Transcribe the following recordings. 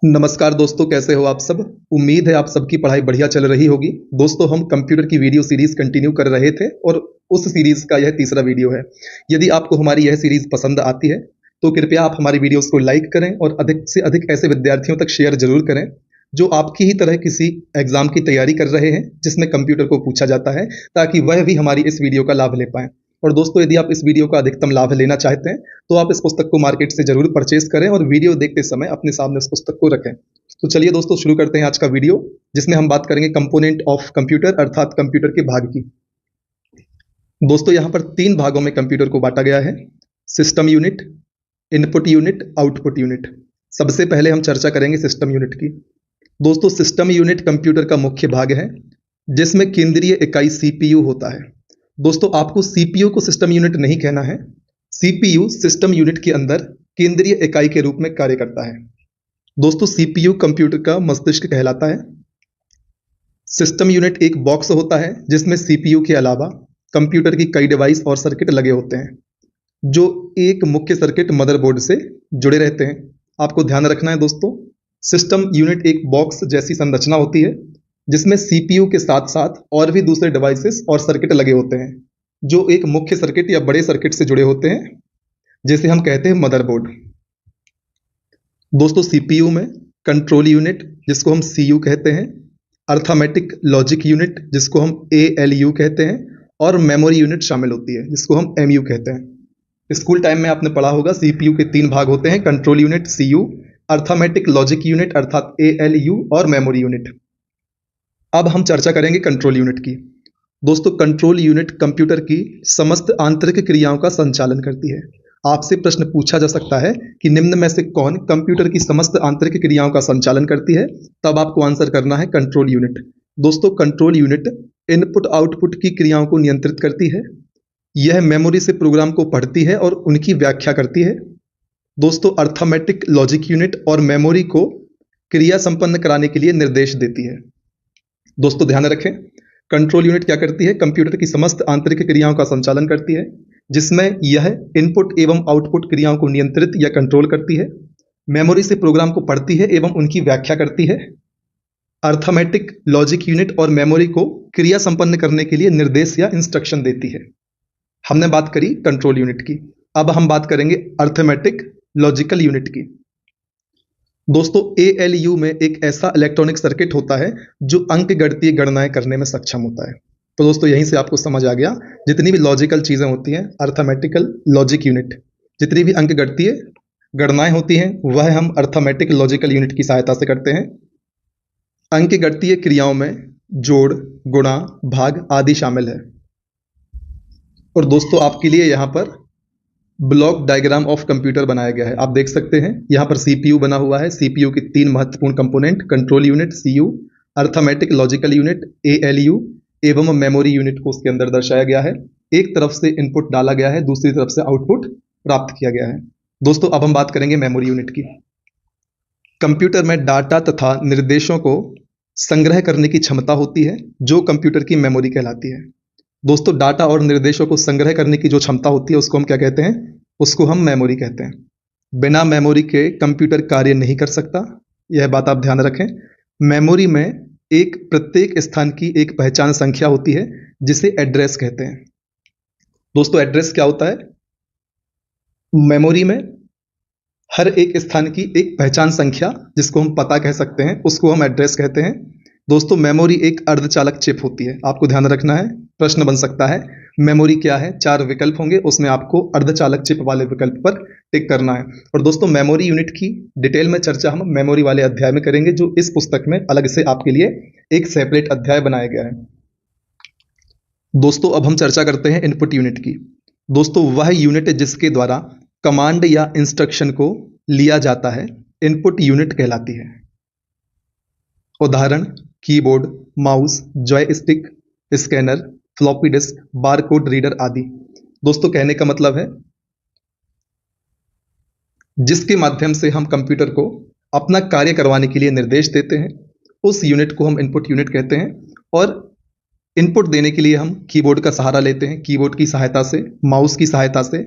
नमस्कार दोस्तों, कैसे हो आप सब। उम्मीद है आप सबकी पढ़ाई बढ़िया चल रही होगी। दोस्तों, हम कंप्यूटर की वीडियो सीरीज कंटिन्यू कर रहे थे और उस सीरीज का यह तीसरा वीडियो है। यदि आपको हमारी यह सीरीज पसंद आती है तो कृपया आप हमारी वीडियोस को लाइक करें और अधिक से अधिक ऐसे विद्यार्थियों तक शेयर जरूर करें जो आपकी ही तरह किसी एग्जाम की तैयारी कर रहे हैं जिसमें कंप्यूटर को पूछा जाता है, ताकि वह भी हमारी इस वीडियो का लाभ ले पाएं। और दोस्तों, यदि आप इस वीडियो का अधिकतम लाभ लेना चाहते हैं तो आप इस पुस्तक को मार्केट से जरूर परचेज करें और वीडियो देखते समय अपने सामने उस पुस्तक को रखें। तो चलिए दोस्तों, शुरू करते हैं आज का वीडियो, जिसमें हम बात करेंगे कंपोनेंट ऑफ कंप्यूटर अर्थात कंप्यूटर के भाग की। दोस्तों, यहाँ पर 3 भागों में कंप्यूटर को बांटा गया है: system unit, input unit, output unit. सबसे पहले हम चर्चा करेंगे सिस्टम यूनिट की। दोस्तों, सिस्टम यूनिट कंप्यूटर का मुख्य भाग है जिसमें केंद्रीय इकाई सीपीयू होता है। दोस्तों, आपको सीपीयू को सिस्टम यूनिट नहीं कहना है। सीपीयू सिस्टम यूनिट के अंदर केंद्रीय इकाई के रूप में कार्य करता है। दोस्तों, सीपीयू कंप्यूटर का मस्तिष्क कहलाता है। सिस्टम यूनिट एक बॉक्स होता है जिसमें सीपीयू के अलावा कंप्यूटर की कई डिवाइस और सर्किट लगे होते हैं, जो एक मुख्य सर्किट मदरबोर्ड से जुड़े रहते हैं। आपको ध्यान रखना है दोस्तों, सिस्टम यूनिट एक बॉक्स जैसी संरचना होती है जिसमें सीपीयू के साथ साथ और भी दूसरे डिवाइसेस और सर्किट लगे होते हैं, जो एक मुख्य सर्किट या बड़े सर्किट से जुड़े होते हैं, जिसे हम कहते हैं मदरबोर्ड। दोस्तों, सीपीयू में कंट्रोल यूनिट, जिसको हम सीयू कहते हैं, अर्थमेटिक लॉजिक यूनिट, जिसको हम एएलयू कहते हैं, और मेमोरी यूनिट शामिल होती है, जिसको हम एमयू कहते हैं। स्कूल टाइम में आपने पढ़ा होगा, सीपीयू के 3 भाग होते हैं: control unit CU, arithmetic logic unit अर्थात एएलयू और मेमोरी यूनिट। अब हम चर्चा करेंगे कंट्रोल यूनिट की। दोस्तों, कंट्रोल यूनिट कंप्यूटर की समस्त आंतरिक क्रियाओं का संचालन करती है। आपसे प्रश्न पूछा जा सकता है कि निम्न में से कौन कंप्यूटर की समस्त आंतरिक क्रियाओं का संचालन करती है, तब आपको आंसर करना है कंट्रोल यूनिट। दोस्तों, कंट्रोल यूनिट इनपुट आउटपुट की क्रियाओं को नियंत्रित करती है। यह मेमोरी से प्रोग्राम को पढ़ती है और उनकी व्याख्या करती है। दोस्तों, अर्थमेटिक लॉजिक यूनिट और मेमोरी को क्रिया संपन्न कराने के लिए निर्देश देती है। दोस्तों, ध्यान रखें, कंट्रोल यूनिट क्या करती है? कंप्यूटर की समस्त आंतरिक क्रियाओं का संचालन करती है, जिसमें यह इनपुट एवं आउटपुट क्रियाओं को नियंत्रित या कंट्रोल करती है, मेमोरी से प्रोग्राम को पढ़ती है एवं उनकी व्याख्या करती है, अर्थमेटिक लॉजिक यूनिट और मेमोरी को क्रिया संपन्न करने के लिए निर्देश या इंस्ट्रक्शन देती है। हमने बात करी कंट्रोल यूनिट की। अब हम बात करेंगे अर्थमेटिक लॉजिकल यूनिट की। दोस्तों, एएलयू में एक ऐसा इलेक्ट्रॉनिक सर्किट होता है जो अंकगणितीय गणनाएं करने में सक्षम होता है। तो दोस्तों, यहीं से आपको समझ आ गया, जितनी भी लॉजिकल चीजें होती हैं, अर्थमेटिकल लॉजिक यूनिट, जितनी भी अंकगणितीय गणनाएं होती हैं, वह हम अर्थमेटिक लॉजिकल यूनिट की सहायता से करते हैं। अंकगणितीय क्रियाओं में जोड़, गुणा, भाग आदि शामिल है। और दोस्तों, आपके लिए यहाँ पर ब्लॉक डायग्राम ऑफ कंप्यूटर बनाया गया है। आप देख सकते हैं, यहाँ पर सीपीयू बना हुआ है। सीपीयू के 3 महत्वपूर्ण component, control unit CU, arithmetic logical unit ALU एवं मेमोरी यूनिट को उसके अंदर दर्शाया गया है। एक तरफ से इनपुट डाला गया है, दूसरी तरफ से आउटपुट प्राप्त किया गया है। दोस्तों, अब हम बात करेंगे मेमोरी यूनिट की। कंप्यूटर में डाटा तथा निर्देशों को संग्रह करने की क्षमता होती है, जो कंप्यूटर की मेमोरी कहलाती है। दोस्तों, डाटा और निर्देशों को संग्रह करने की जो क्षमता होती है, उसको हम क्या कहते हैं? उसको हम मेमोरी कहते हैं। बिना मेमोरी के कंप्यूटर कार्य नहीं कर सकता, यह बात आप ध्यान रखें। मेमोरी में एक प्रत्येक स्थान की एक पहचान संख्या होती है, जिसे एड्रेस कहते हैं। दोस्तों, एड्रेस क्या होता है? मेमोरी में हर एक स्थान की एक पहचान संख्या, जिसको हम पता कह सकते हैं, उसको हम एड्रेस कहते हैं। दोस्तों, मेमोरी एक अर्धचालक चिप होती है। आपको ध्यान रखना है, प्रश्न बन सकता है मेमोरी क्या है। 4 विकल्प होंगे, उसमें आपको अर्धचालक चिप वाले विकल्प पर टिक करना है। और दोस्तों, मेमोरी यूनिट की डिटेल में चर्चा हम मेमोरी वाले अध्याय में करेंगे, जो इस पुस्तक में अलग से आपके लिए एक सेपरेट अध्याय बनाया गया है। दोस्तों, अब हम चर्चा करते हैं इनपुट यूनिट की। दोस्तों, वह यूनिट जिसके द्वारा कमांड या इंस्ट्रक्शन को लिया जाता है, इनपुट यूनिट कहलाती है। उदाहरण: keyboard, mouse, joystick, scanner, floppy disk, barcode reader आदि। दोस्तों, कहने का मतलब है जिसके माध्यम से हम कंप्यूटर को अपना कार्य करवाने के लिए निर्देश देते हैं, उस यूनिट को हम इनपुट यूनिट कहते हैं। और इनपुट देने के लिए हम कीबोर्ड का सहारा लेते हैं। कीबोर्ड की सहायता से, माउस की सहायता से,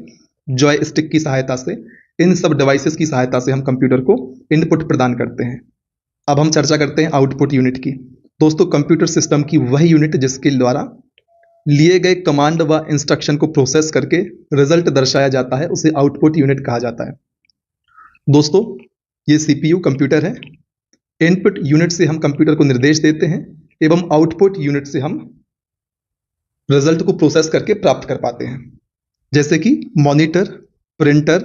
जॉयस्टिक की सहायता से इन सब डिवाइसेस की सहायता से हम कंप्यूटर को इनपुट प्रदान करते हैं। अब हम चर्चा करते हैं आउटपुट यूनिट की। दोस्तों, कंप्यूटर सिस्टम की वही यूनिट जिसके द्वारा लिए गए कमांड व इंस्ट्रक्शन को प्रोसेस करके रिजल्ट दर्शाया जाता है, उसे आउटपुट यूनिट कहा जाता है। दोस्तों, ये सीपीयू कंप्यूटर है। इनपुट यूनिट से हम कंप्यूटर को निर्देश देते हैं एवं आउटपुट यूनिट से हम रिजल्ट को प्रोसेस करके प्राप्त कर पाते हैं, जैसे कि मॉनिटर, प्रिंटर,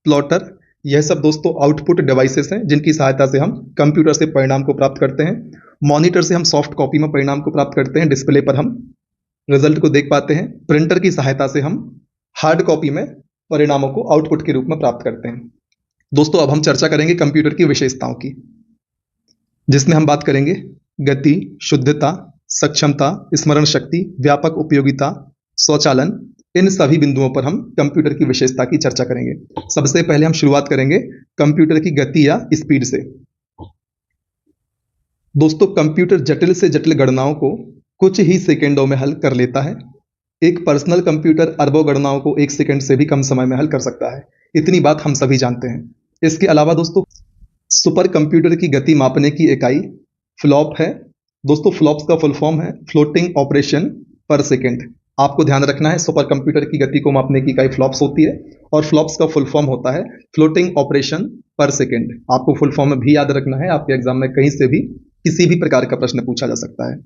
प्लॉटर। यह सब दोस्तों आउटपुट डिवाइसेस हैं जिनकी सहायता से हम कंप्यूटर से परिणाम को प्राप्त करते हैं। मॉनिटर से हम सॉफ्ट कॉपी में परिणाम को प्राप्त करते हैं, डिस्प्ले पर हम रिजल्ट को देख पाते हैं। प्रिंटर की सहायता से हम हार्ड कॉपी में परिणामों को आउटपुट के रूप में प्राप्त करते हैं। दोस्तों, अब हम चर्चा करेंगे कंप्यूटर की विशेषताओं की, जिसमें हम बात करेंगे गति, शुद्धता, सक्षमता, स्मरण शक्ति, व्यापक उपयोगिता, स्वचालन। इन सभी बिंदुओं पर हम कंप्यूटर की विशेषता की चर्चा करेंगे। सबसे पहले हम शुरुआत करेंगे कंप्यूटर की गति या स्पीड से। दोस्तों, कंप्यूटर जटिल से जटिल गणनाओं को कुछ ही सेकंडों में हल कर लेता है। एक पर्सनल कंप्यूटर अरबों गणनाओं को 1 सेकंड से भी कम समय में हल कर सकता है। इतनी बात हम सभी जानते हैं। इसके अलावा दोस्तों, सुपर कंप्यूटर की गति मापने की इकाई फ्लॉप है। दोस्तों, फ्लॉप्स का फुल फॉर्म है फ्लोटिंग ऑपरेशन पर सेकंड। आपको ध्यान रखना है, सुपर कंप्यूटर की गति को मापने की इकाई फ्लॉप्स होती है और फ्लॉप्स का फुल फॉर्म होता है फ्लोटिंग ऑपरेशन पर सेकंड। आपको फुल फॉर्म में भी याद रखना है, आपके एग्जाम में कहीं से भी किसी भी प्रकार का प्रश्न पूछा जा सकता है।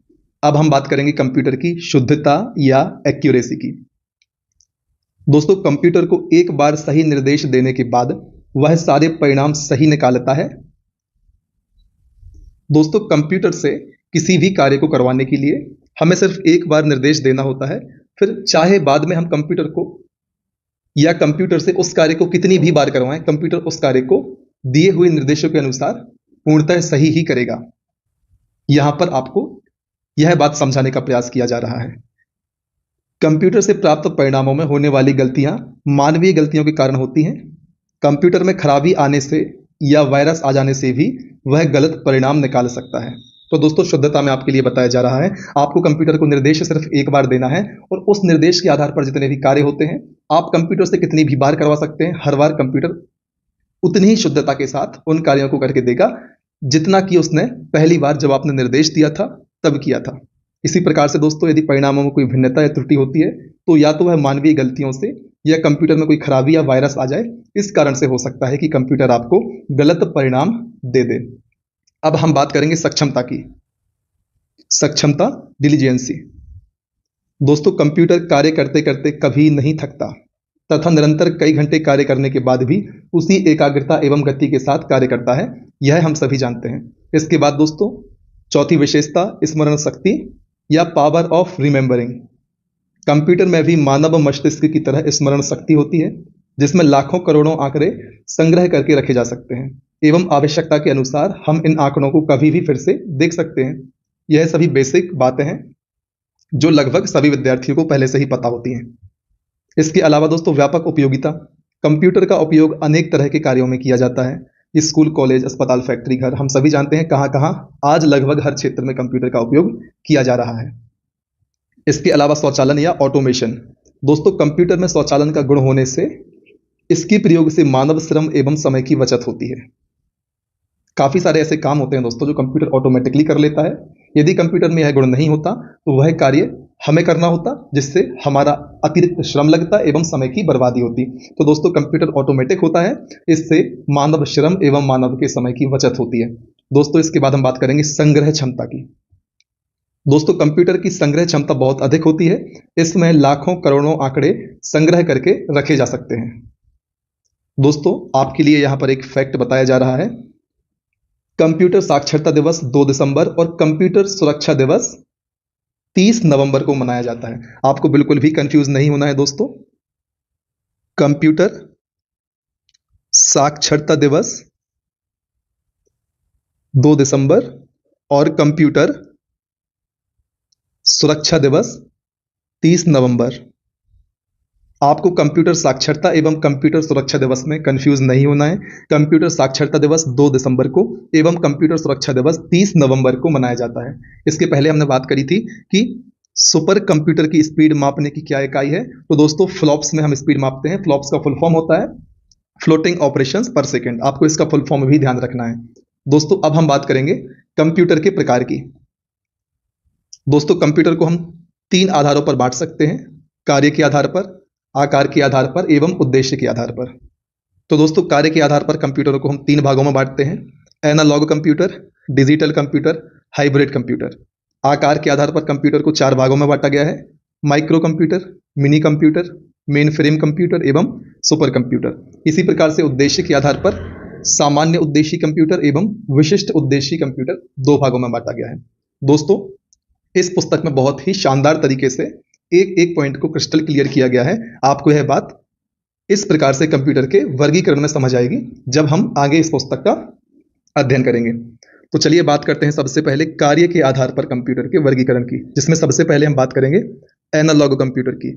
अब हम बात करेंगे कंप्यूटर की शुद्धता या एक्यूरेसी की। दोस्तों, कंप्यूटर को एक बार सही निर्देश देने के बाद वह सारे परिणाम सही निकालता है। दोस्तों, कंप्यूटर से किसी भी कार्य को करवाने के लिए हमें सिर्फ एक बार निर्देश देना होता है, फिर चाहे बाद में हम कंप्यूटर को या कंप्यूटर से उस कार्य को कितनी भी बार करवाएं, कंप्यूटर उस कार्य को दिए हुए निर्देशों के अनुसार पूर्णतः सही ही करेगा। यहां पर आपको यह बात समझाने का प्रयास किया जा रहा है। कंप्यूटर से प्राप्त परिणामों में होने वाली गलतियां मानवीय गलतियों के कारण होती हैं। कंप्यूटर में खराबी आने से या वायरस आ जाने से भी वह गलत परिणाम निकाल सकता है। तो दोस्तों, शुद्धता में आपके लिए बताया जा रहा है, आपको कंप्यूटर को निर्देश सिर्फ एक बार देना है और उस निर्देश के आधार पर जितने भी कार्य होते हैं आप कंप्यूटर से कितनी भी बार करवा सकते हैं। हर बार कंप्यूटर उतनी ही शुद्धता के साथ उन कार्यों को करके देगा जितना कि उसने पहली बार जब आपने निर्देश दिया था तब किया था। इसी प्रकार से दोस्तों, यदि परिणामों में कोई भिन्नता या त्रुटि होती है तो या तो वह मानवीय गलतियों से या कंप्यूटर में कोई खराबी या वायरस आ जाए, इस कारण से हो सकता है कि कंप्यूटर आपको गलत परिणाम दे दे। अब हम बात करेंगे सक्षमता की। सक्षमता, डिलीजेंसी। दोस्तों, कंप्यूटर कार्य करते करते कभी नहीं थकता तथा निरंतर कई घंटे कार्य करने के बाद भी उसी एकाग्रता एवं गति के साथ कार्य करता है, यह हम सभी जानते हैं। इसके बाद दोस्तों, चौथी विशेषता स्मरण शक्ति या पावर ऑफ रिमेंबरिंग। कंप्यूटर में भी मानव मस्तिष्क की तरह स्मरण शक्ति होती है, जिसमें लाखों करोड़ों आंकड़े संग्रह करके रखे जा सकते हैं एवं आवश्यकता के अनुसार हम इन आंकड़ों को कभी भी फिर से देख सकते हैं। यह सभी बेसिक बातें हैं जो लगभग सभी विद्यार्थियों को पहले से ही पता होती हैं। इसके अलावा दोस्तों, व्यापक उपयोगिता। कंप्यूटर का उपयोग अनेक तरह के कार्यों में किया जाता है। स्कूल, कॉलेज, अस्पताल, फैक्ट्री, घर, हम सभी जानते हैं कहाँ कहाँ आज लगभग हर क्षेत्र में कंप्यूटर का उपयोग किया जा रहा है। इसके अलावा स्वचालन या ऑटोमेशन। दोस्तों, कंप्यूटर में स्वचालन का गुण होने से इसके प्रयोग से मानव श्रम एवं समय की बचत होती है। काफी सारे ऐसे काम होते हैं दोस्तों जो कंप्यूटर ऑटोमेटिकली कर लेता है। यदि कंप्यूटर में यह गुण नहीं होता तो वह कार्य हमें करना होता, जिससे हमारा अतिरिक्त श्रम लगता एवं समय की बर्बादी होती। तो दोस्तों, कंप्यूटर ऑटोमेटिक होता है, इससे मानव श्रम एवं मानव के समय की बचत होती है। दोस्तों, इसके बाद हम बात करेंगे संग्रह क्षमता की। दोस्तों, कंप्यूटर की संग्रह क्षमता बहुत अधिक होती है। इसमें लाखों करोड़ों आंकड़े संग्रह करके रखे जा सकते हैं। दोस्तों, आपके लिए यहां पर एक फैक्ट बताया जा रहा है। कंप्यूटर साक्षरता दिवस 2 दिसंबर और कंप्यूटर सुरक्षा दिवस 30 नवंबर को मनाया जाता है। आपको बिल्कुल भी कंफ्यूज नहीं होना है दोस्तों। कंप्यूटर साक्षरता दिवस 2 दिसंबर और कंप्यूटर सुरक्षा दिवस 30 नवंबर। आपको कंप्यूटर साक्षरता एवं कंप्यूटर सुरक्षा दिवस में कंफ्यूज नहीं होना है। कंप्यूटर साक्षरता दिवस 2 दिसंबर को एवं कंप्यूटर सुरक्षा दिवस 30 नवंबर को मनाया जाता है। इसके पहले हमने बात करी थी कि सुपर कंप्यूटर की स्पीड मापने की क्या इकाई है। तो दोस्तों, फ्लॉप्स में हम स्पीड मापते हैं। फ्लॉप्स का फुल फॉर्म होता है फ्लोटिंग ऑपरेशंस पर सेकेंड। आपको इसका फुल फॉर्म भी ध्यान रखना है। दोस्तों अब हम बात करेंगे कंप्यूटर के प्रकार की। दोस्तों कंप्यूटर को हम तीन आधारों पर बांट सकते हैं, कार्य के आधार पर, आकार के आधार पर एवं उद्देश्य के आधार पर। तो दोस्तों कार्य के आधार पर कंप्यूटरों को हम तीन भागों में बांटते हैं, analogue computer, digital computer, hybrid computer. आकार के आधार पर कंप्यूटर को चार भागों में बांटा गया है, micro computer, mini computer, main frame computer एवं सुपर कंप्यूटर। इसी प्रकार से उद्देश्य के आधार पर सामान्य उद्देश्य कंप्यूटर एवं विशिष्ट उद्देश्य कंप्यूटर दो भागों में बांटा गया है। दोस्तों इस पुस्तक में बहुत ही शानदार तरीके से एक एक पॉइंट को क्रिस्टल क्लियर किया गया है। आपको यह बात इस प्रकार से कंप्यूटर के वर्गीकरण में समझ आएगी जब हम आगे इस पुस्तक का अध्ययन करेंगे। तो चलिए बात करते हैं सबसे पहले कार्य के आधार पर कंप्यूटर के वर्गीकरण की, जिसमें सबसे पहले हम बात करेंगे एनालॉग कंप्यूटर की।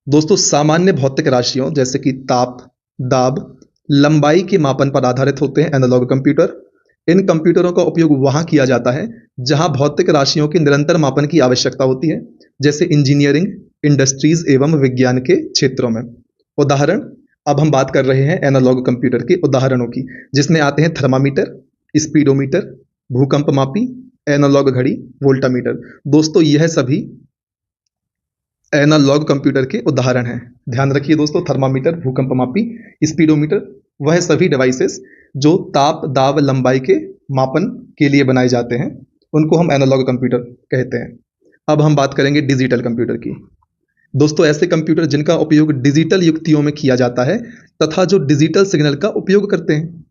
दोस्तों सामान्य भौतिक राशियों जैसे कि ताप, दाब, लंबाई के मापन पर आधारित होते हैं एनालॉग कंप्यूटर। इन कंप्यूटरों का उपयोग वहां किया जाता है जहां भौतिक राशियों के निरंतर मापन की आवश्यकता होती है, जैसे इंजीनियरिंग, इंडस्ट्रीज एवं विज्ञान के क्षेत्रों में। उदाहरण, अब हम बात कर रहे हैं एनालॉग कंप्यूटर के उदाहरणों की, जिसमें आते हैं थर्मामीटर, स्पीडोमीटर, भूकंप मापी, एनालॉग घड़ी, वोल्टामीटर। दोस्तों यह सभी एनालॉग कंप्यूटर के उदाहरण हैं। ध्यान रखिए दोस्तों, थर्मामीटर, भूकंप मापी, स्पीडोमीटर, वह सभी डिवाइसेस जो ताप, दाब, लंबाई के मापन के लिए बनाए जाते हैं, उनको हम एनालॉग कंप्यूटर कहते हैं। अब हम बात करेंगे डिजिटल कंप्यूटर की। दोस्तों ऐसे कंप्यूटर जिनका उपयोग डिजिटल युक्तियों में किया जाता है तथा जो डिजिटल सिग्नल का उपयोग करते हैं।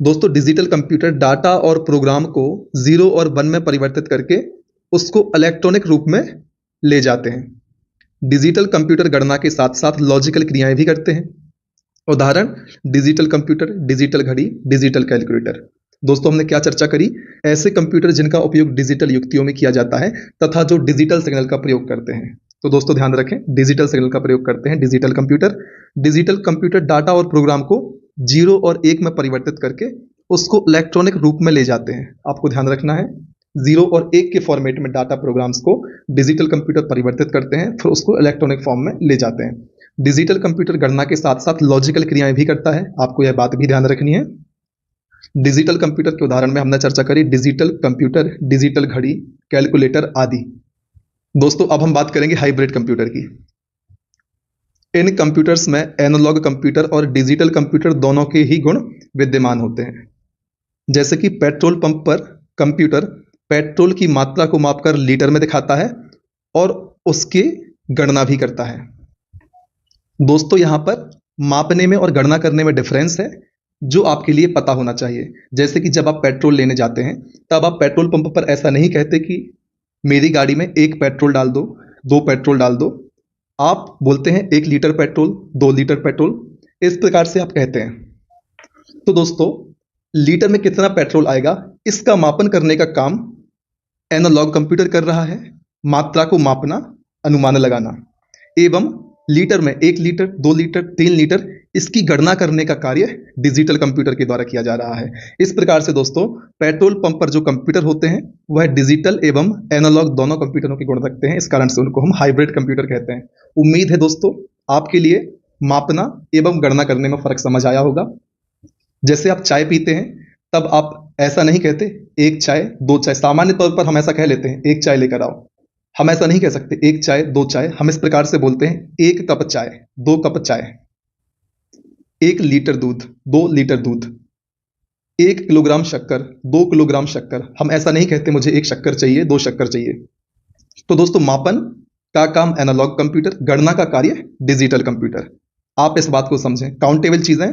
दोस्तों डिजिटल कंप्यूटर डाटा और प्रोग्राम को 0 और 1 में परिवर्तित करके उसको इलेक्ट्रॉनिक रूप में ले जाते हैं। डिजिटल कंप्यूटर गणना के साथ साथ लॉजिकल क्रियाएं भी करते हैं। उदाहरण, डिजिटल कंप्यूटर, डिजिटल घड़ी, डिजिटल कैलकुलेटर। दोस्तों हमने क्या चर्चा करी, ऐसे कंप्यूटर जिनका उपयोग डिजिटल युक्तियों में किया जाता है तथा जो डिजिटल सिग्नल का प्रयोग करते हैं। तो दोस्तों ध्यान रखें, डिजिटल सिग्नल का प्रयोग करते हैं digital computer. Digital computer data और प्रोग्राम को 0 और 1 में परिवर्तित करके उसको इलेक्ट्रॉनिक रूप में ले जाते हैं। आपको ध्यान रखना है, 0 और 1 के फॉर्मेट में डाटा प्रोग्राम्स को डिजिटल कंप्यूटर परिवर्तित करते हैं, फिर उसको इलेक्ट्रॉनिक फॉर्म में ले जाते हैं। डिजिटल कंप्यूटर गणना के साथ साथ लॉजिकल क्रियाएं भी करता है। आपको यह बात भी ध्यान रखनी है। डिजिटल कंप्यूटर के उदाहरण में हमने चर्चा करी डिजिटल कंप्यूटर, डिजिटल घड़ी, कैलकुलेटर आदि। दोस्तों अब हम बात करेंगे हाइब्रिड कंप्यूटर की। इन कंप्यूटर्स में एनालॉग कंप्यूटर और डिजिटल कंप्यूटर दोनों के ही गुण विद्यमान होते हैं। जैसे कि पेट्रोल पंप पर कंप्यूटर पेट्रोल की मात्रा को मापकर लीटर में दिखाता है और उसकी गणना भी करता है। दोस्तों यहां पर मापने में और गणना करने में डिफरेंस है जो आपके लिए पता होना चाहिए। जैसे कि जब आप पेट्रोल लेने जाते हैं तब आप पेट्रोल पंप पर ऐसा नहीं कहते कि मेरी गाड़ी में 1 पेट्रोल डाल दो, 2 पेट्रोल डाल दो। आप बोलते हैं 1 लीटर पेट्रोल, 2 लीटर पेट्रोल, इस प्रकार से आप कहते हैं। तो दोस्तों लीटर में कितना पेट्रोल आएगा इसका मापन करने का काम एनालॉग कंप्यूटर कर रहा है। मात्रा को मापना, अनुमान लगाना एवं लीटर में 1 लीटर, 2 लीटर, 3 लीटर इसकी गणना करने का कार्य डिजिटल कंप्यूटर के द्वारा किया जा रहा है। इस प्रकार से दोस्तों पेट्रोल पंप पर जो कंप्यूटर होते हैं वह डिजिटल एवं एनालॉग दोनों कंप्यूटरों के गुण रखते हैं। इस कारण से उनको हम हाइब्रिड कंप्यूटर कहते हैं। उम्मीद है दोस्तों आपके लिए मापना एवं गणना करने में फर्क समझ आया होगा। जैसे आप चाय पीते हैं तब आप ऐसा नहीं कहते 1 चाय, 2 चाय। सामान्य तौर पर हम ऐसा कह लेते हैं 1 चाय लेकर आओ। हम ऐसा नहीं कह सकते 1 चाय, 2 चाय। हम इस प्रकार से बोलते हैं 1 कप चाय, 2 कप चाय, 1 लीटर दूध, 2 लीटर दूध, 1 किलोग्राम शक्कर, 2 किलोग्राम शक्कर। हम ऐसा नहीं कहते मुझे 1 शक्कर चाहिए, 2 शक्कर चाहिए। तो दोस्तों मापन का काम एनालॉग कंप्यूटर, गणना का कार्य डिजिटल कंप्यूटर। आप इस बात को समझें, काउंटेबल चीजें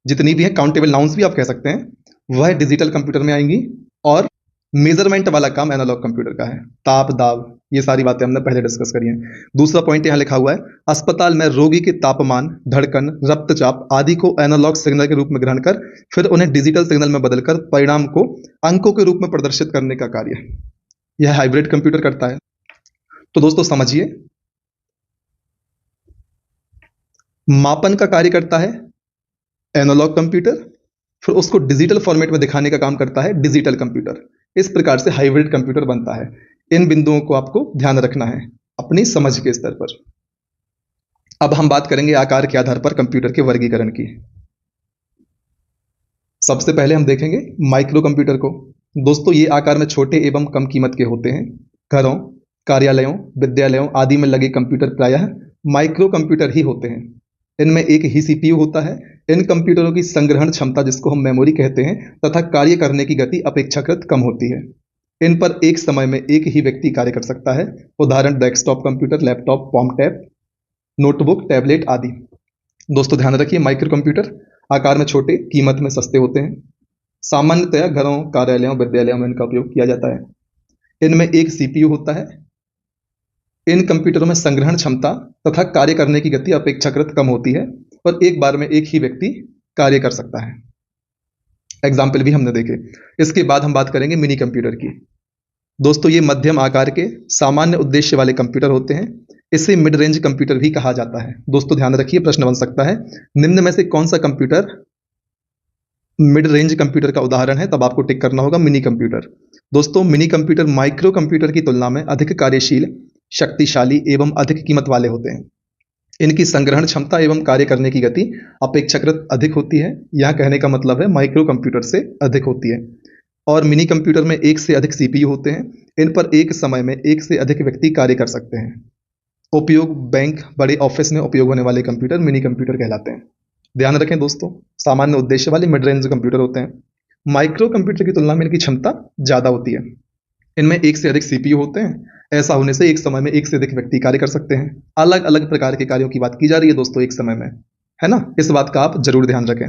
जितनी भी हैं, काउंटेबल नाउंस भी आप कह सकते हैं, वह डिजिटल कंप्यूटर में आएंगी और मेजरमेंट वाला काम एनालॉग कंप्यूटर का है। ताप, दाब, ये सारी बातें हमने पहले डिस्कस करी हैं। दूसरा पॉइंट यहां लिखा हुआ है, अस्पताल में रोगी के तापमान, धड़कन, रक्तचाप आदि को एनालॉग सिग्नल के रूप में ग्रहण कर फिर उन्हें डिजिटल सिग्नल में बदलकर परिणाम को अंकों के रूप में प्रदर्शित करने का कार्य यह हाइब्रिड कंप्यूटर करता है। तो दोस्तों समझिए, मापन का कार्य करता है एनालॉग कंप्यूटर, फिर उसको डिजिटल फॉर्मेट में दिखाने का काम करता है डिजिटल कंप्यूटर। इस प्रकार से हाइब्रिड कंप्यूटर बनता है। इन बिंदुओं को आपको ध्यान रखना है अपनी समझ के स्तर पर। अब हम बात करेंगे आकार के आधार पर कंप्यूटर के वर्गीकरण की। सबसे पहले हम देखेंगे माइक्रो कंप्यूटर को। दोस्तों ये आकार में छोटे एवं कम कीमत के होते हैं। घरों, कार्यालयों, विद्यालयों आदि में लगे कंप्यूटर प्रायः माइक्रो कंप्यूटर ही होते हैं। इनमें एक ही सीपीयू होता है। इन कंप्यूटरों की संग्रहण क्षमता, जिसको हम मेमोरी कहते हैं, तथा कार्य करने की गति अपेक्षाकृत कम होती है। इन पर एक समय में एक ही व्यक्ति कार्य कर सकता है। उदाहरण desktop computer, laptop, palm tab, notebook, tablet आदि। दोस्तों ध्यान रखिए, माइक्रो कंप्यूटर आकार में छोटे, कीमत में सस्ते होते हैं। सामान्यतया घरों, कार्यालयों, विद्यालयों में इनका उपयोग किया जाता है। इनमें एक सीपीयू होता है। इन कंप्यूटरों में संग्रहण क्षमता तथा कार्य करने की गति अपेक्षाकृत कम होती है और एक बार में एक ही व्यक्ति कार्य कर सकता है। एग्जाम्पल भी हमने देखे। इसके बाद हम बात करेंगे मिनी कंप्यूटर की। दोस्तों ये मध्यम आकार के सामान्य उद्देश्य वाले कंप्यूटर होते हैं। इसे मिड रेंज कंप्यूटर भी कहा जाता है। दोस्तों ध्यान रखिए, प्रश्न बन सकता है निम्न में से कौन सा कंप्यूटर मिड रेंज कंप्यूटर का उदाहरण है, तब आपको टिक करना होगा मिनी कंप्यूटर। दोस्तों मिनी कंप्यूटर माइक्रो कंप्यूटर की तुलना में अधिक कार्यशील, शक्तिशाली एवं अधिक कीमत वाले होते हैं। इनकी संग्रहण क्षमता एवं कार्य करने की गति अपेक्षाकृत अधिक होती है। यह कहने का मतलब है माइक्रो कंप्यूटर से अधिक होती है। और मिनी कंप्यूटर में एक से अधिक सीपीयू होते हैं। इन पर एक समय में एक से अधिक व्यक्ति कार्य कर सकते हैं। उपयोग बैंक, बड़े ऑफिस में उपयोग होने वाले कंप्यूटर मिनी कंप्यूटर कहलाते हैं। ध्यान रखें दोस्तों, सामान्य उद्देश्य वाले मिड रेंज कंप्यूटर होते हैं। माइक्रो कंप्यूटर की तुलना में इनकी क्षमता ज़्यादा होती है। इनमें एक से अधिक सीपीयू होते हैं। ऐसा होने से एक समय में एक से अधिक व्यक्ति कार्य कर सकते हैं। अलग अलग प्रकार के कार्यों की बात की जा रही है दोस्तों एक समय में, है ना। इस बात का आप जरूर ध्यान रखें।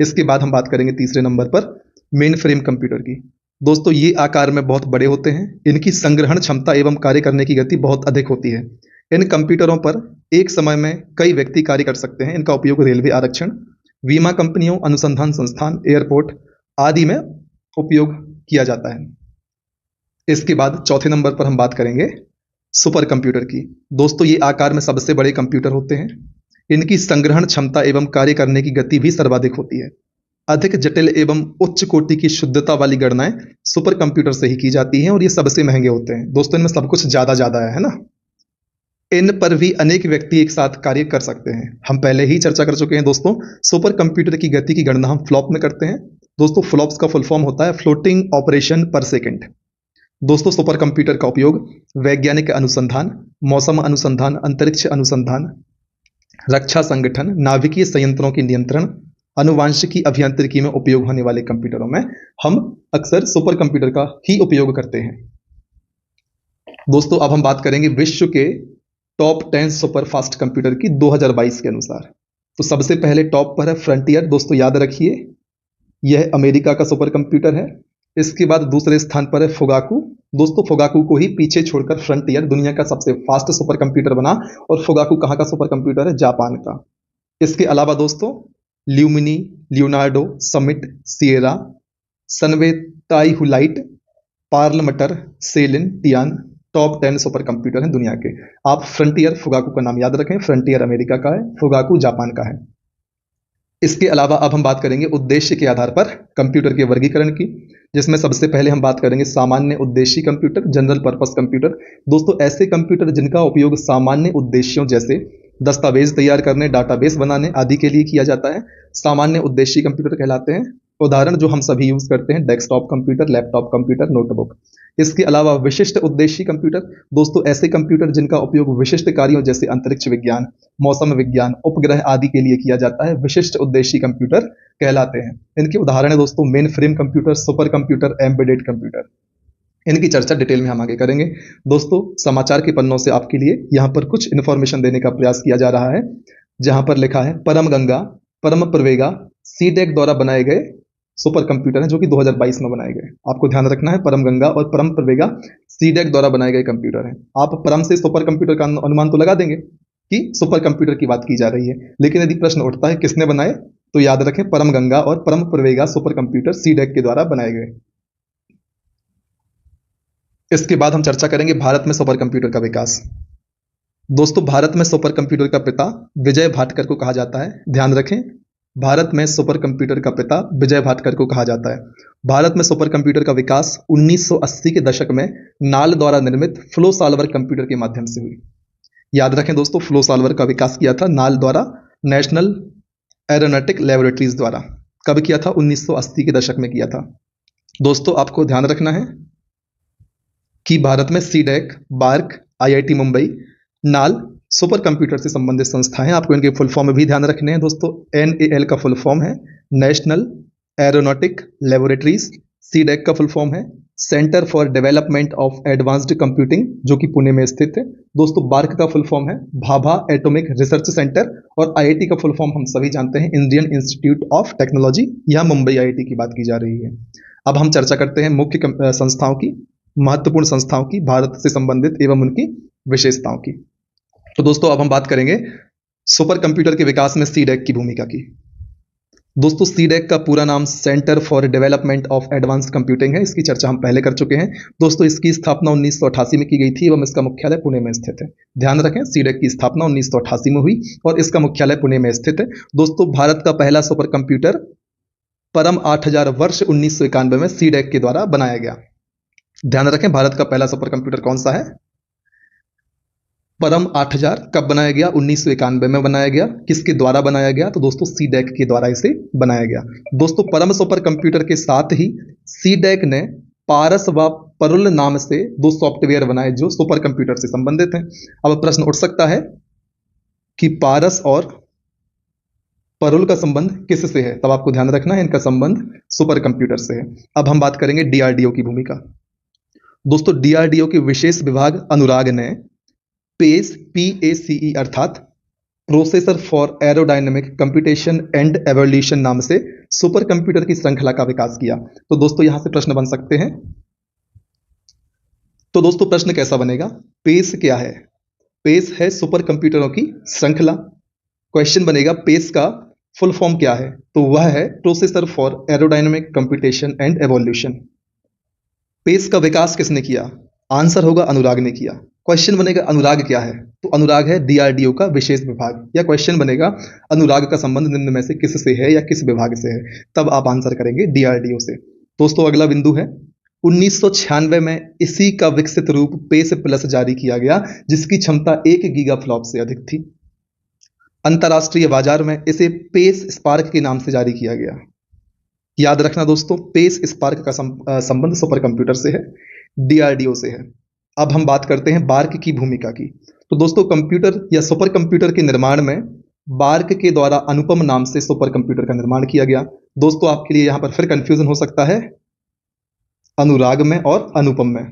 इसके बाद हम बात करेंगे तीसरे नंबर पर मेन फ्रेम कंप्यूटर की। दोस्तों ये आकार में बहुत बड़े होते हैं। इनकी संग्रहण क्षमता एवं कार्य करने की गति बहुत अधिक होती है। इन कंप्यूटरों पर एक समय में कई व्यक्ति कार्य कर सकते हैं। इनका उपयोग रेलवे आरक्षण, बीमा कंपनियों, अनुसंधान संस्थान, एयरपोर्ट आदि में उपयोग किया जाता है। इसके बाद चौथे नंबर पर हम बात करेंगे सुपर कंप्यूटर की। दोस्तों ये आकार में सबसे बड़े कंप्यूटर होते हैं। इनकी संग्रहण क्षमता एवं कार्य करने की गति भी सर्वाधिक होती है। अधिक जटिल एवं उच्च कोटि की शुद्धता वाली गणनाएं सुपर कंप्यूटर से ही की जाती हैं और ये सबसे महंगे होते हैं। दोस्तों इनमें सब कुछ ज्यादा है ना। इन पर भी अनेक व्यक्ति एक साथ कार्य कर सकते हैं। हम पहले ही चर्चा कर चुके हैं दोस्तों, सुपर कंप्यूटर की गति की गणना हम फ्लॉप में करते हैं। दोस्तों फ्लॉप्स का फुल फॉर्म होता है फ्लोटिंग ऑपरेशन पर सेकेंड। दोस्तों सुपर कंप्यूटर का उपयोग वैज्ञानिक अनुसंधान, मौसम अनुसंधान, अंतरिक्ष अनुसंधान, रक्षा संगठन, नाभिकीय संयंत्रों के नियंत्रण, अनुवांशिकी अभियांत्रिकी में उपयोग होने वाले कंप्यूटरों में हम अक्सर सुपर कंप्यूटर का ही उपयोग करते हैं। दोस्तों अब हम बात करेंगे विश्व के टॉप 10 सुपर फास्ट कंप्यूटर की 2022 के अनुसार। तो सबसे पहले टॉप पर है फ्रंटियर। दोस्तों याद रखिए यह अमेरिका का सुपर कंप्यूटर है। इसके बाद दूसरे स्थान पर है फुगाकू। दोस्तों फुगाकू को ही पीछे छोड़कर फ्रंटियर दुनिया का सबसे फास्ट सुपर कंप्यूटर बना। और फुगाकू कहाँ का सुपर कंप्यूटर है? जापान का। इसके अलावा दोस्तों Lumi, Leonardo, Summit, Sierra, Sunway TaihuLight, Perlmutter, Selene, Tian top 10 super computer हैं दुनिया के। आप फ्रंटियर फुगाकू का नाम याद रखें। फ्रंटियर अमेरिका का है, फुगाकू जापान का है। इसके अलावा अब हम बात करेंगे उद्देश्य के आधार पर कंप्यूटर के वर्गीकरण की, जिसमें सबसे पहले हम बात करेंगे सामान्य उद्देश्य कंप्यूटर, जनरल पर्पस कंप्यूटर। दोस्तों ऐसे कंप्यूटर जिनका उपयोग सामान्य उद्देश्यों जैसे दस्तावेज तैयार करने, डाटाबेस बनाने आदि के लिए किया जाता है, सामान्य उद्देश्य कंप्यूटर कहलाते हैं। उदाहरण जो हम सभी यूज करते हैं desktop computer, laptop computer, notebook. इसके अलावा विशिष्ट उद्देश्य कंप्यूटर, दोस्तों ऐसे कंप्यूटर जिनका उपयोग विशिष्ट कार्यों जैसे अंतरिक्ष विज्ञान, मौसम विज्ञान, उपग्रह आदि के लिए किया जाता है, विशिष्ट उद्देश्य कंप्यूटर कहलाते हैं। इनके उदाहरण है दोस्तों main frame computer, super computer, embedded computer. इनकी चर्चा डिटेल में हम आगे करेंगे। दोस्तों समाचार के पन्नों से आपके लिए यहाँ पर कुछ इन्फॉर्मेशन देने का प्रयास किया जा रहा है, जहां पर लिखा है परम गंगा, परम प्रवेगा सीडेक द्वारा बनाए गए सुपर कंप्यूटर हैं जो कि 2022 में बनाए गए। आपको ध्यान रखना है परम गंगा और परम प्रवेगा सीडेक द्वारा बनाए गए कंप्यूटर हैं। आप परम से सुपर कंप्यूटर का अनुमान तो लगा देंगे कि सुपर कंप्यूटर की बात की जा रही है, लेकिन यदि प्रश्न उठता है किसने बनाए, तो याद रखें परम गंगा और परम प्रवेगा सुपर कंप्यूटर सीडेक के द्वारा बनाए गए। इसके बाद हम चर्चा करेंगे भारत में सुपर कंप्यूटर का विकास। दोस्तों भारत में सुपर कंप्यूटर का पिता विजय भाटकर को कहा जाता है। ध्यान रखें, भारत में सुपर कंप्यूटर का पिता विजय भाटकर को कहा जाता है। भारत में सुपर कंप्यूटर का विकास 1980 के दशक में नाल द्वारा निर्मित फ्लो सॉल्वर कंप्यूटर के माध्यम से हुई। याद रखें दोस्तों, फ्लो सॉल्वर का विकास किया था नाल द्वारा, नेशनल एरोनॉटिक लेबोरेटरीज द्वारा। कब किया था? 1980 के दशक में किया था। दोस्तों आपको ध्यान रखना है कि भारत में सीडेक, बार्क, आईआईटी मुंबई, नाल सुपर कंप्यूटर से संबंधित संस्थाएं हैं। आपको इनके फुल फॉर्म में भी ध्यान रखने हैं दोस्तों। NAL का फुल फॉर्म है नेशनल एरोनॉटिक लेबोरेटरीज। सीडेक का फुल फॉर्म है centre for development of advanced computing, जो कि पुणे में स्थित है। दोस्तों बार्क का फुल फॉर्म है भाभा एटॉमिक रिसर्च सेंटर, और आईआईटी का फुल फॉर्म हम सभी जानते हैं इंडियन इंस्टीट्यूट ऑफ टेक्नोलॉजी। यह मुंबई आईआईटी की बात की जा रही है। अब हम चर्चा करते हैं मुख्य संस्थाओं की, महत्वपूर्ण संस्थाओं की, भारत से संबंधित एवं उनकी विशेषताओं की। तो दोस्तों अब हम बात करेंगे सुपर कंप्यूटर के विकास में सीडेक की भूमिका की। दोस्तों सीडेक का पूरा नाम centre for development of advanced computing है। इसकी चर्चा हम पहले कर चुके हैं। दोस्तों इसकी स्थापना 1988 में की गई थी एवं इसका मुख्यालय पुणे में स्थित है। ध्यान रखें, सीडेक की स्थापना 1988 में हुई और इसका मुख्यालय पुणे में स्थित है। दोस्तों भारत का पहला सुपर कंप्यूटर परम 8000 वर्ष 1991 में सीडेक के द्वारा बनाया गया। ध्यान रखें, भारत का पहला सुपर कंप्यूटर कौन सा है? परम 8000 कब बनाया गया? 1991 में बनाया गया। किसके द्वारा बनाया गया? तो दोस्तों सीडेक के द्वारा इसे बनाया गया। दोस्तों परम सुपर कंप्यूटर के साथ ही सीडेक ने पारस व परुल नाम से दो सॉफ्टवेयर बनाए जो सुपर कंप्यूटर से संबंधित हैं। अब प्रश्न उठ सकता है कि पारस और परुल का संबंध किससे है? तब आपको ध्यान रखना है इनका संबंध सुपर कंप्यूटर से है। अब हम बात करेंगे डीआरडीओ की भूमिका। दोस्तों डीआरडीओ के विशेष विभाग अनुराग ने पेस PACE अर्थात processor for aerodynamic computation and evolution नाम से सुपर कंप्यूटर की श्रृंखला का विकास किया। तो दोस्तों यहां से प्रश्न बन सकते हैं। तो दोस्तों प्रश्न कैसा बनेगा? पेस क्या है? पेस है सुपर कंप्यूटरों की श्रृंखला। क्वेश्चन बनेगा पेस का फुल फॉर्म क्या है? तो वह है processor for aerodynamic computation and evolution. पेस का विकास किसने किया? आंसर होगा अनुराग ने किया। क्वेश्चन बनेगा अनुराग क्या है? तो अनुराग है डीआरडीओ का विशेष विभाग। या क्वेश्चन बनेगा अनुराग का संबंध निम्न में से किससे है या किस विभाग से है? तब आप आंसर करेंगे डीआरडीओ से। दोस्तों अगला बिंदु है 1996 में इसी का विकसित रूप पेस प्लस जारी किया गया, जिसकी क्षमता 1 गीगाफ्लॉप से अधिक थी। अंतरराष्ट्रीय बाजार में इसे पेस स्पार्क के नाम से जारी किया गया। याद रखना दोस्तों, पेस स्पार्क का संबंध सुपर कंप्यूटर से है, डीआरडीओ से है। अब हम बात करते हैं बार्क की भूमिका की। तो दोस्तों कंप्यूटर या सुपर कंप्यूटर के निर्माण में बार्क के द्वारा अनुपम नाम से सुपर कंप्यूटर का निर्माण किया गया। दोस्तों आपके लिए यहां पर फिर कंफ्यूजन हो सकता है अनुराग में और अनुपम में।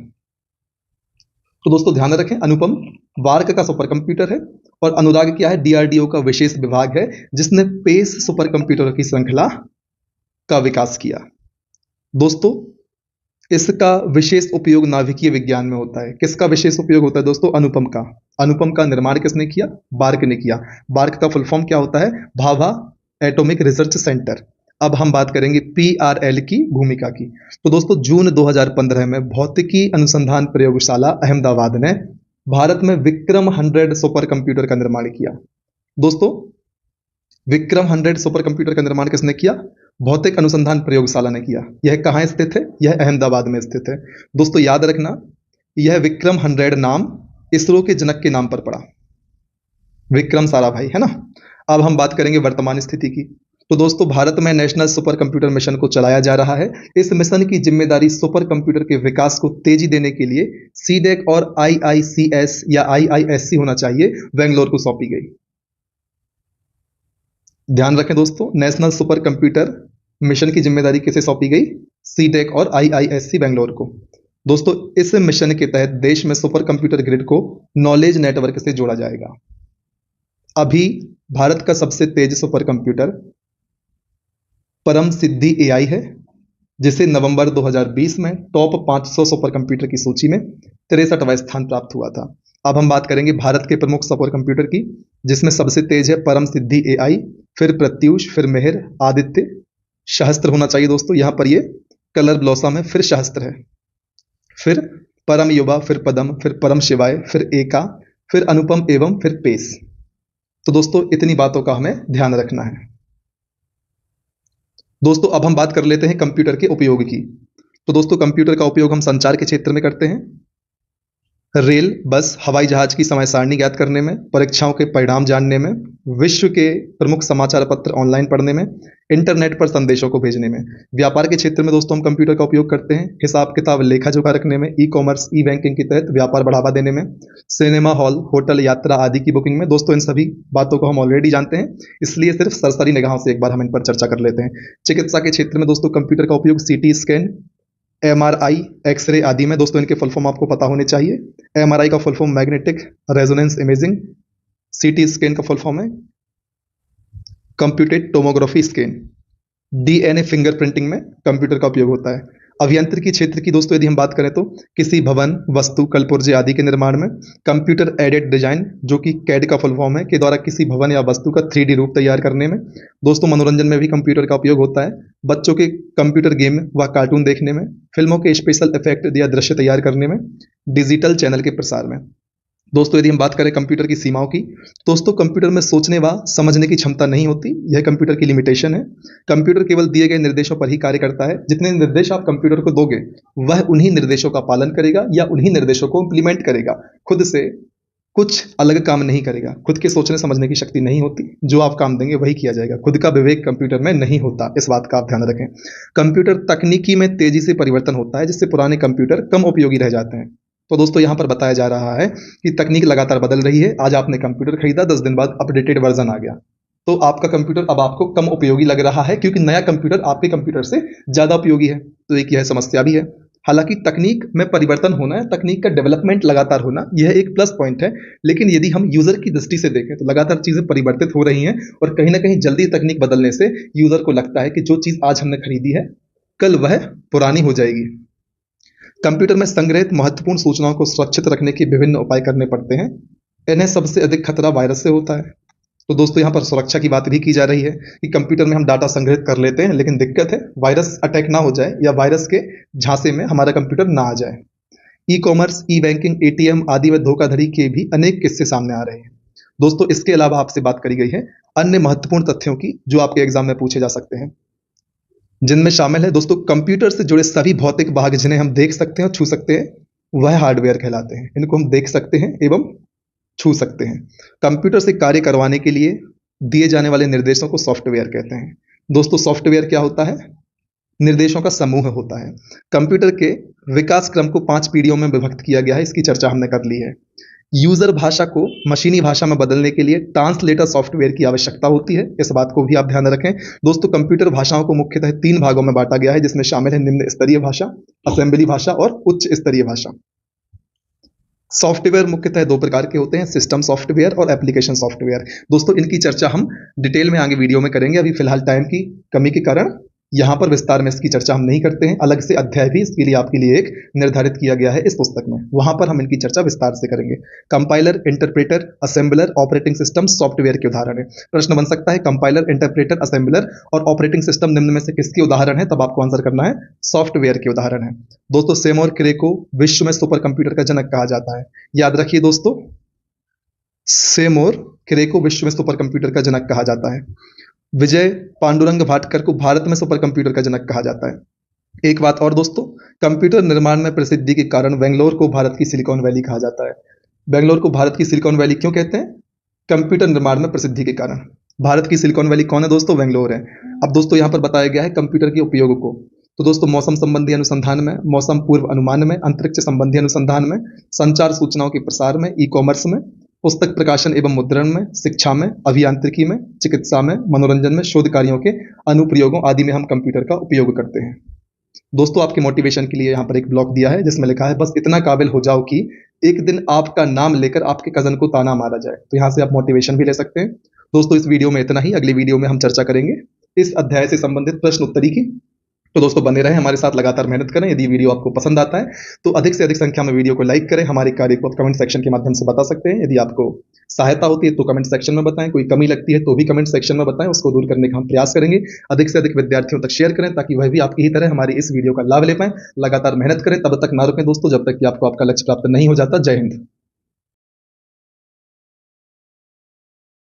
तो दोस्तों ध्यान रखें, अनुपम बार्क का सुपर कंप्यूटर है और अनुराग क्या है? डीआरडीओ का विशेष विभाग है जिसने पेस सुपर कंप्यूटर की श्रृंखला का विकास किया। दोस्तों इसका विशेष उपयोग नाभिकीय विज्ञान में होता है। किसका विशेष उपयोग होता है दोस्तों? अनुपम का। अनुपम का निर्माण किसने किया? बार्क ने किया। बार्क का फुल फॉर्म क्या होता है? Bhabha atomic research centre. अब हम बात करेंगे PRL की भूमिका की। तो दोस्तों जून 2015 में भौतिकी अनुसंधान प्रयोगशाला अहमदाबाद ने भारत में विक्रम 100 सुपर कंप्यूटर का निर्माण किया। दोस्तों विक्रम 100 सुपर कंप्यूटर का निर्माण किसने किया? भौतिक अनुसंधान प्रयोगशाला ने किया। यह कहाँ स्थित है? यह अहमदाबाद में स्थित है। दोस्तों याद रखना, यह विक्रम 100 नाम इसरो के जनक के नाम पर पड़ा, विक्रम साराभाई, है ना। अब हम बात करेंगे वर्तमान स्थिति की। तो दोस्तों भारत में नेशनल सुपर कंप्यूटर मिशन को चलाया जा रहा है। इस मिशन की जिम्मेदारी सुपर कंप्यूटर के विकास को तेजी देने के लिए सीडेक और IICS या IISc होना चाहिए, बेंगलोर को सौंपी गई। ध्यान रखें दोस्तों, नेशनल सुपर कंप्यूटर मिशन की जिम्मेदारी किसे सौंपी गई? सीडेक और IISc बेंगलोर को। दोस्तों इस मिशन के तहत देश में सुपर कंप्यूटर ग्रिड को नॉलेज नेटवर्क से जोड़ा जाएगा। अभी भारत का सबसे तेज सुपर कंप्यूटर परम सिद्धि AI है, जिसे नवंबर 2020 में टॉप 500 सुपर कंप्यूटर की सूची में 63वां स्थान प्राप्त हुआ था। अब हम बात करेंगे भारत के प्रमुख सुपर कंप्यूटर की, जिसमें सबसे तेज है परम सिद्धि AI, फिर प्रत्यूष, फिर मेहर, आदित्य, सहस्त्र होना चाहिए दोस्तों। यहां पर ये कलर ब्लॉसम है, फिर सहस्त्र है, फिर परम युवा, फिर पदम, फिर परम शिवाय, फिर एका, फिर अनुपम एवं फिर पेस। तो दोस्तों इतनी बातों का हमें ध्यान रखना है। दोस्तों अब हम बात कर लेते हैं कंप्यूटर के उपयोग की। तो दोस्तों कंप्यूटर का उपयोग हम संचार के क्षेत्र में करते हैं, रेल, बस, हवाई जहाज की समय सारणी ज्ञात करने में, परीक्षाओं के परिणाम जानने में, विश्व के प्रमुख समाचार पत्र ऑनलाइन पढ़ने में, इंटरनेट पर संदेशों को भेजने में। व्यापार के क्षेत्र में दोस्तों हम कंप्यूटर का उपयोग करते हैं हिसाब किताब लेखा जोखा रखने में, ई कॉमर्स ई बैंकिंग के तहत व्यापार बढ़ावा देने में, सिनेमा हॉल होटल यात्रा आदि की बुकिंग में। दोस्तों इन सभी बातों को हम ऑलरेडी जानते हैं, इसलिए सिर्फ सरसरी निगाहों से एक बार हम इन पर चर्चा कर लेते हैं। चिकित्सा के क्षेत्र में दोस्तों कंप्यूटर का उपयोग सीटी स्कैन, एमआरआई, एक्सरे आदि में। दोस्तों इनके फुल फॉर्म आपको पता होने चाहिए। एमआरआई का full form magnetic resonance imaging, CT scan का फुल फॉर्म है computed tomography scan, DNA fingerprinting में कंप्यूटर का उपयोग होता है। अभियांत्रिकी क्षेत्र की दोस्तों यदि हम बात करें तो किसी भवन, वस्तु, कलपुर्जे आदि के निर्माण में कंप्यूटर एडेड डिजाइन, जो कि कैड का फुल फॉर्म है, के द्वारा किसी भवन या वस्तु का 3D रूप तैयार करने में। दोस्तों मनोरंजन में भी कंप्यूटर का उपयोग होता है, बच्चों के कंप्यूटर गेम व कार्टून देखने में, फिल्मों के स्पेशल इफेक्ट या दृश्य तैयार करने में, डिजिटल चैनल के प्रसार में। दोस्तों यदि हम बात करें कंप्यूटर की सीमाओं की, दोस्तों कंप्यूटर में सोचने व समझने की क्षमता नहीं होती, यह कंप्यूटर की लिमिटेशन है। कंप्यूटर केवल दिए गए निर्देशों पर ही कार्य करता है। जितने निर्देश आप कंप्यूटर को दोगे वह उन्हीं निर्देशों का पालन करेगा या उन्हीं निर्देशों को इम्प्लीमेंट करेगा, खुद से कुछ अलग काम नहीं करेगा। खुद के सोचने समझने की शक्ति नहीं होती, जो आप काम देंगे वही किया जाएगा। खुद का विवेक कंप्यूटर में नहीं होता, इस बात का आप ध्यान रखें। कंप्यूटर तकनीकी में तेजी से परिवर्तन होता है, जिससे पुराने कंप्यूटर कम उपयोगी रह जाते हैं। तो दोस्तों यहाँ पर बताया जा रहा है कि तकनीक लगातार बदल रही है। आज आपने कंप्यूटर खरीदा, 10 दिन बाद अपडेटेड वर्जन आ गया, तो आपका कंप्यूटर अब आपको कम उपयोगी लग रहा है, क्योंकि नया कंप्यूटर आपके कंप्यूटर से ज़्यादा उपयोगी है। तो एक यह समस्या भी है। हालांकि तकनीक में परिवर्तन होना है, तकनीक का डेवलपमेंट लगातार होना, यह एक प्लस पॉइंट है। लेकिन यदि हम यूजर की दृष्टि से देखें तो लगातार चीजें परिवर्तित हो रही हैं और कहीं ना कहीं जल्दी तकनीक बदलने से यूजर को लगता है कि जो चीज आज हमने खरीदी है कल वह पुरानी हो जाएगी। कंप्यूटर में संग्रहित महत्वपूर्ण सूचनाओं को सुरक्षित रखने के विभिन्न उपाय करने पड़ते हैं। इन्हें सबसे अधिक खतरा वायरस से होता है। तो दोस्तों यहाँ पर सुरक्षा की बात भी की जा रही है कि कंप्यूटर में हम डाटा संग्रहित कर लेते हैं, लेकिन दिक्कत है वायरस अटैक ना हो जाए या वायरस के झांसे में हमारा कंप्यूटर ना आ जाए। ई कॉमर्स, ई बैंकिंग, एटीएम आदि में धोखाधड़ी के भी अनेक किस्से सामने आ रहे हैं। दोस्तों इसके अलावा आपसे बात करी गई है अन्य महत्वपूर्ण तथ्यों की, जो आपके एग्जाम में पूछे जा सकते हैं, जिनमें शामिल है दोस्तों कंप्यूटर से जुड़े सभी भौतिक भाग जिन्हें हम देख सकते हैं और छू सकते हैं, वह हार्डवेयर कहलाते हैं। इनको हम देख सकते हैं एवं छू सकते हैं। कंप्यूटर से कार्य करवाने के लिए दिए जाने वाले निर्देशों को सॉफ्टवेयर कहते हैं। दोस्तों सॉफ्टवेयर क्या होता है? निर्देशों का समूह होता है। कंप्यूटर के विकास क्रम को 5 पीढ़ियों में विभक्त किया गया है, इसकी चर्चा हमने कर ली है। यूजर भाषा को मशीनी भाषा में बदलने के लिए ट्रांसलेटर सॉफ्टवेयर की आवश्यकता होती है, इस बात को भी आप ध्यान रखें। दोस्तों कंप्यूटर भाषाओं को मुख्यतः 3 भागों में बांटा गया है, जिसमें शामिल है निम्न स्तरीय भाषा, असेंबली भाषा और उच्च स्तरीय भाषा। सॉफ्टवेयर मुख्यतः 2 प्रकार के होते हैं, सिस्टम सॉफ्टवेयर और एप्लीकेशन सॉफ्टवेयर। दोस्तों इनकी चर्चा हम डिटेल में आगे वीडियो में करेंगे। अभी फिलहाल टाइम की कमी के कारण यहाँ पर विस्तार में इसकी चर्चा हम नहीं करते हैं। अलग से अध्याय भी इसके लिए आपके लिए एक निर्धारित किया गया है इस पुस्तक में, वहां पर हम इनकी चर्चा विस्तार से करेंगे। Compiler, interpreter, assembler, operating system software के उदाहरण है। प्रश्न बन सकता है कंपाइलर, इंटरप्रेटर, असेंबलर और ऑपरेटिंग सिस्टम निम्न में से किसके उदाहरण है? तब आपको आंसर करना है सॉफ्टवेयर के उदाहरण है। दोस्तों सेमोर क्रे को विश्व में सुपर कंप्यूटर का जनक कहा जाता है। याद रखिए दोस्तों, सेमोर क्रे को विश्व में सुपर कंप्यूटर का जनक कहा जाता है। विजय पांडुरंग भाटकर को भारत में सुपर कंप्यूटर का जनक कहा जाता है। एक बात और दोस्तों, कंप्यूटर निर्माण में प्रसिद्धि के कारण बेंगलोर को भारत की सिलिकॉन वैली कहा जाता है। बेंगलोर को भारत की सिलिकॉन वैली क्यों कहते हैं? कंप्यूटर निर्माण में प्रसिद्धि के कारण। भारत की सिलिकॉन वैली कौन है दोस्तों? बेंगलोर है। अब दोस्तों यहाँ पर बताया गया है कंप्यूटर के उपयोग को। तो दोस्तों मौसम संबंधी अनुसंधान में, मौसम पूर्व अनुमान में, अंतरिक्ष संबंधी अनुसंधान में, संचार सूचनाओं के प्रसार में, ई कॉमर्स में, पुस्तक प्रकाशन एवं मुद्रण में, शिक्षा में, अभियांत्रिकी में, चिकित्सा में, मनोरंजन में, शोध कार्यों के अनुप्रयोगों आदि में हम कंप्यूटर का उपयोग करते हैं। दोस्तों आपके मोटिवेशन के लिए यहाँ पर एक ब्लॉग दिया है, जिसमें लिखा है बस इतना काबिल हो जाओ कि एक दिन आपका नाम लेकर आपके कजन को ताना मारा जाए। तो यहाँ से आप मोटिवेशन भी ले सकते हैं। दोस्तों इस वीडियो में इतना ही। अगली वीडियो में हम चर्चा करेंगे इस अध्याय से संबंधित प्रश्न उत्तरी की। तो दोस्तों बने रहें हमारे साथ, लगातार मेहनत करें। यदि वीडियो आपको पसंद आता है तो अधिक से अधिक संख्या में वीडियो को लाइक करें। हमारे कार्य को आप कमेंट सेक्शन के माध्यम से बता सकते हैं। यदि आपको सहायता होती है तो कमेंट सेक्शन में बताएं, कोई कमी लगती है तो भी कमेंट सेक्शन में बताएं, उसको दूर करने का हम प्रयास करेंगे। अधिक से अधिक विद्यार्थियों तक शेयर करें ताकि वह भी आपकी ही तरह हमारी इस वीडियो का लाभ ले पाएं। लगातार मेहनत करें, तब तक ना रुकें दोस्तों जब तक कि आपको आपका लक्ष्य प्राप्त नहीं हो जाता। जय हिंद।